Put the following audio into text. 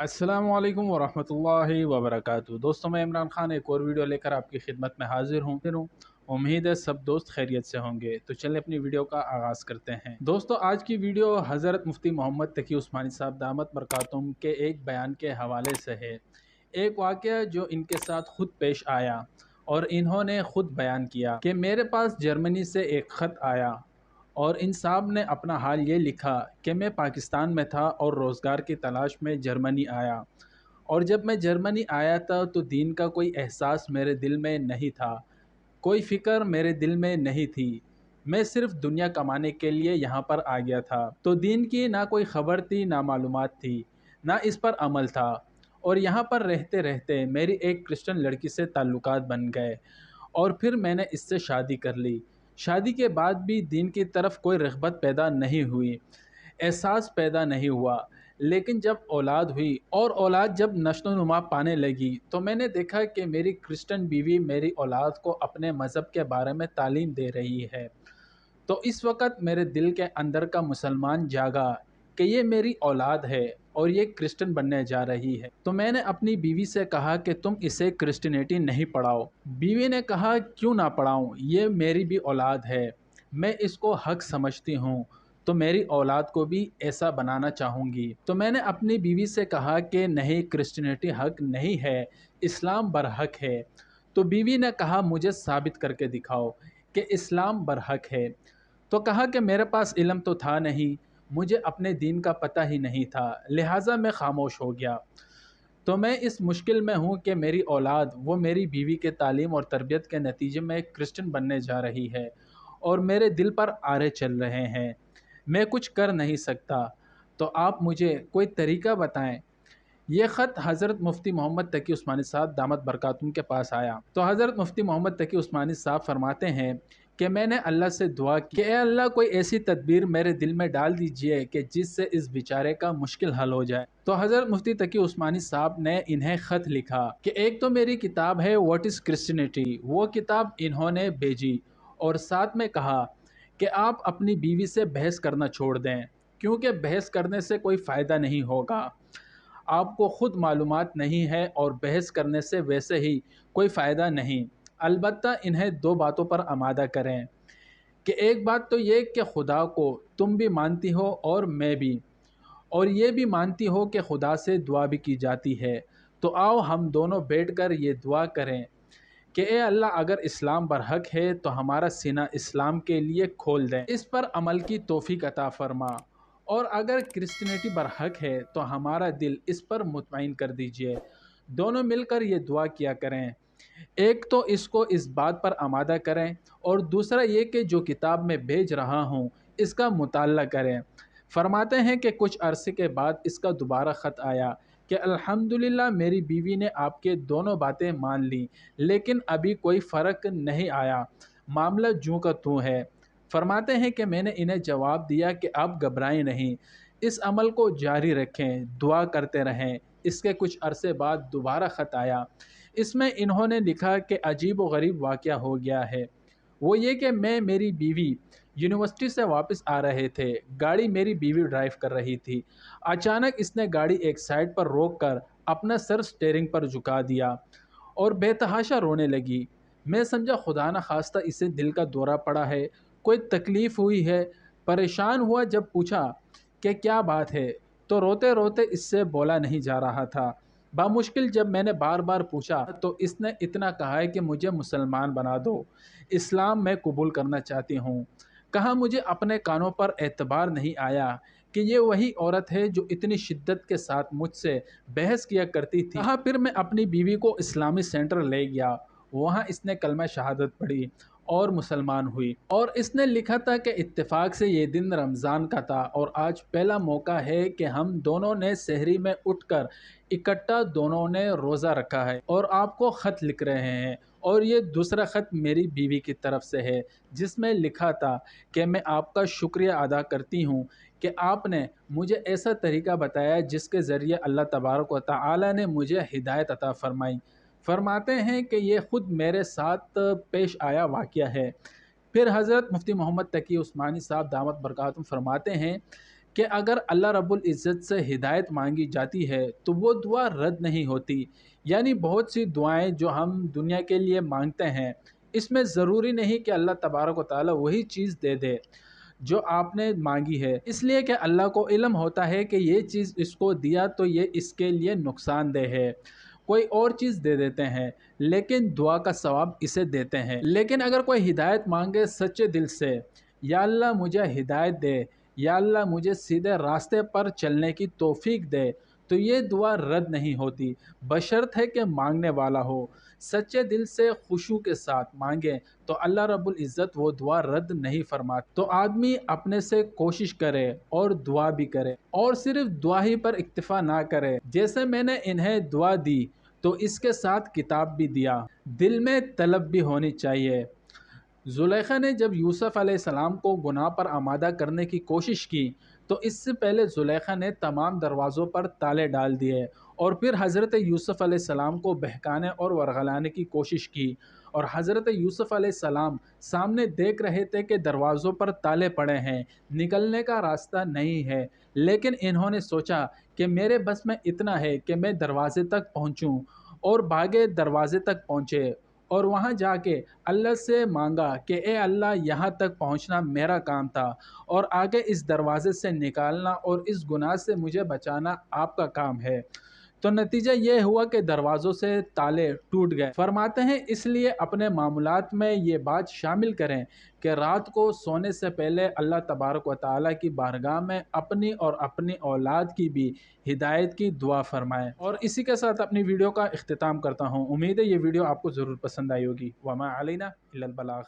अस्सलामुअलैकुम वरहमतुल्लाहि वबरकातुहू। दोस्तों, मैं इमरान खान एक और वीडियो लेकर आपकी खिदमत में हाजिर हूँ। उम्मीद है सब दोस्त खैरियत से होंगे। तो चलिए अपनी वीडियो का आगाज़ करते हैं। दोस्तों, आज की वीडियो हज़रत मुफ्ती मोहम्मद तकी उस्मानी साहब दामत बरकातुहूम के एक बयान के हवाले से है। एक वाक़या जो इनके साथ खुद पेश आया और इन्होंने खुद बयान किया कि मेरे पास जर्मनी से एक ख़त आया और इन साहब ने अपना हाल ये लिखा कि मैं पाकिस्तान में था और रोज़गार की तलाश में जर्मनी आया, और जब मैं जर्मनी आया था तो दीन का कोई एहसास मेरे दिल में नहीं था, कोई फ़िक्र मेरे दिल में नहीं थी। मैं सिर्फ़ दुनिया कमाने के लिए यहाँ पर आ गया था। तो दीन की ना कोई ख़बर थी, ना मालूमात थी, ना इस पर अमल था। और यहाँ पर रहते रहते मेरी एक क्रिश्चियन लड़की से ताल्लुकात बन गए और फिर मैंने इससे शादी कर ली। शादी के बाद भी दीन की तरफ कोई रग़बत पैदा नहीं हुई, एहसास पैदा नहीं हुआ। लेकिन जब औलाद हुई और औलाद जब नश्ो-नुमा पाने लगी तो मैंने देखा कि मेरी क्रिश्चियन बीवी मेरी औलाद को अपने मज़हब के बारे में तालीम दे रही है। तो इस वक़्त मेरे दिल के अंदर का मुसलमान जागा कि ये मेरी औलाद है और ये क्रिश्चियन बनने जा रही है। तो मैंने अपनी बीवी से कहा कि तुम इसे क्रिश्चियनिटी नहीं पढ़ाओ। बीवी ने कहा, क्यों ना पढ़ाऊँ, ये मेरी भी औलाद है, मैं इसको हक़ समझती हूँ, तो मेरी औलाद को भी ऐसा बनाना चाहूँगी। तो मैंने अपनी बीवी से कहा कि नहीं, क्रिश्चियनिटी हक़ नहीं है, इस्लाम बरहक है। तो बीवी ने कहा, मुझे साबित करके दिखाओ कि इस्लाम बरहक है। तो कहा कि मेरे पास इल्म तो था नहीं, मुझे अपने दीन का पता ही नहीं था, लिहाजा मैं खामोश हो गया। तो मैं इस मुश्किल में हूँ कि मेरी औलाद वो मेरी बीवी के तालीम और तरबियत के नतीजे में क्रिश्चियन बनने जा रही है और मेरे दिल पर आरे चल रहे हैं, मैं कुछ कर नहीं सकता। तो आप मुझे कोई तरीका बताएं। ये ख़त हज़रत मुफ्ती मोहम्मद तकी उस्मानी साहब दामत बरकातुहूम के पास आया। तो हज़रत मुफ्ती मोहम्मद तकी उस्मानी साहब फरमाते हैं कि मैंने अल्लाह से दुआ की कि ए अल्लाह, कोई ऐसी तदबीर मेरे दिल में डाल दीजिए कि जिससे इस बेचारे का मुश्किल हल हो जाए। तो हज़रत मुफ्ती तकी उस्मानी साहब ने इन्हें ख़त लिखा कि एक तो मेरी किताब है व्हाट इज़ क्रिश्चियनिटी, वो किताब इन्होंने भेजी और साथ में कहा कि आप अपनी बीवी से बहस करना छोड़ दें, क्योंकि बहस करने से कोई फ़ायदा नहीं होगा। आपको ख़ुद मालूमात नहीं है और बहस करने से वैसे ही कोई फ़ायदा नहीं। अलबत्ता इन्हें दो बातों पर आमादा करें कि एक बात तो ये कि खुदा को तुम भी मानती हो और मैं भी, और ये भी मानती हो कि खुदा से दुआ भी की जाती है। तो आओ हम दोनों बैठकर ये दुआ करें कि ए अल्लाह, अगर इस्लाम बरहक है तो हमारा सीना इस्लाम के लिए खोल दें, इस पर अमल की तौफीक अता फरमा, और अगर क्रिश्चियनिटी बरहक है तो हमारा दिल इस पर मुतमईन कर दीजिए। दोनों मिलकर ये दुआ किया करें। एक तो इसको इस बात पर आमादा करें और दूसरा ये कि जो किताब मैं भेज रहा हूँ इसका मुताला करें। फरमाते हैं कि कुछ अरसे के बाद इसका दोबारा ख़त आया कि अल्हम्दुलिल्लाह, मेरी बीवी ने आपके दोनों बातें मान ली, लेकिन अभी कोई फ़र्क नहीं आया, मामला जूँ का त्यों है। फरमाते हैं कि मैंने इन्हें जवाब दिया कि आप घबराएं नहीं, इस अमल को जारी रखें, दुआ करते रहें। इसके कुछ अरसे बाद दोबारा ख़त आया। इसमें इन्होंने लिखा कि अजीब व गरीब वाक़या हो गया है। वो ये कि मैं मेरी बीवी यूनिवर्सिटी से वापस आ रहे थे, गाड़ी मेरी बीवी ड्राइव कर रही थी। अचानक इसने गाड़ी एक साइड पर रोक कर अपना सर स्टीयरिंग पर झुका दिया और बेतहाशा रोने लगी। मैं समझा खुदा न खास्ता इसे दिल का दौरा पड़ा है, कोई तकलीफ़ हुई है। परेशान हुआ जब पूछा कि क्या बात है, तो रोते रोते इससे बोला नहीं जा रहा था। बामुश्किल जब मैंने बार बार पूछा तो इसने इतना कहा है कि मुझे मुसलमान बना दो, इस्लाम मैं कबूल करना चाहती हूँ। कहा, मुझे अपने कानों पर एतबार नहीं आया कि ये वही औरत है जो इतनी शिद्दत के साथ मुझसे बहस किया करती थी। कहा, फिर मैं अपनी बीवी को इस्लामी सेंटर ले गया, वहाँ इसने कलमा शहादत पढ़ी और मुसलमान हुई। और इसने लिखा था कि इत्तेफाक से ये दिन रमज़ान का था और आज पहला मौका है कि हम दोनों ने सहरी में उठकर इकट्ठा दोनों ने रोज़ा रखा है और आपको ख़त लिख रहे हैं। और ये दूसरा ख़त मेरी बीवी की तरफ से है, जिसमें लिखा था कि मैं आपका शुक्रिया अदा करती हूँ कि आपने मुझे ऐसा तरीका बताया जिसके ज़रिए अल्लाह तबारक व तआला ने मुझे हिदायत अता फ़रमाई। फरमाते हैं कि ये ख़ुद मेरे साथ पेश आया वाक़या है। फिर हज़रत मुफ्ती मोहम्मद तकी उस्मानी साहब दामत बरकातुहूम फरमाते हैं کہ اگر اللہ رب العزت سے ہدایت مانگی جاتی ہے تو وہ دعا رد نہیں ہوتی۔ یعنی بہت سی دعائیں جو ہم دنیا کے لیے مانگتے ہیں، اس میں ضروری نہیں کہ اللہ تبارک و تعالی وہی چیز دے دے جو آپ نے مانگی ہے، اس لیے کہ اللہ کو علم ہوتا ہے کہ یہ چیز اس کو دیا تو یہ اس کے لیے نقصان دہ ہے، کوئی اور چیز دے دیتے ہیں، لیکن دعا کا ثواب اسے دیتے ہیں۔ لیکن اگر کوئی ہدایت مانگے سچے دل سے، یا اللہ مجھے ہدایت دے، یا اللہ مجھے سیدھے راستے پر چلنے کی توفیق دے، تو یہ دعا رد نہیں ہوتی، بشرط ہے کہ مانگنے والا ہو سچے دل سے خشوع کے ساتھ مانگے تو اللہ رب العزت وہ دعا رد نہیں فرماتا۔ تو آدمی اپنے سے کوشش کرے اور دعا بھی کرے، اور صرف دعا ہی پر اکتفا نہ کرے۔ جیسے میں نے انہیں دعا دی تو اس کے ساتھ کتاب بھی دیا، دل میں طلب بھی ہونی چاہیے۔ زلیخا نے جب یوسف علیہ السلام کو گناہ پر آمادہ کرنے کی کوشش کی تو اس سے پہلے زلیخا نے تمام دروازوں پر تالے ڈال دیے، اور پھر حضرت یوسف علیہ السلام کو بہکانے اور ورغلانے کی کوشش کی، اور حضرت یوسف علیہ السلام سامنے دیکھ رہے تھے کہ دروازوں پر تالے پڑے ہیں، نکلنے کا راستہ نہیں ہے، لیکن انہوں نے سوچا کہ میرے بس میں اتنا ہے کہ میں دروازے تک پہنچوں، اور بھاگے دروازے تک پہنچے، اور وہاں جا کے اللہ سے مانگا کہ اے اللہ یہاں تک پہنچنا میرا کام تھا، اور آگے اس دروازے سے نکالنا اور اس گناہ سے مجھے بچانا آپ کا کام ہے۔ تو نتیجہ یہ ہوا کہ دروازوں سے تالے ٹوٹ گئے۔ فرماتے ہیں اس لیے اپنے معاملات میں یہ بات شامل کریں کہ رات کو سونے سے پہلے اللہ تبارک و تعالیٰ کی بارگاہ میں اپنی اور اپنی اولاد کی بھی ہدایت کی دعا فرمائیں۔ اور اسی کے ساتھ اپنی ویڈیو کا اختتام کرتا ہوں۔ امید ہے یہ ویڈیو آپ کو ضرور پسند آئی ہوگی۔ وما علینا الا البلاغ۔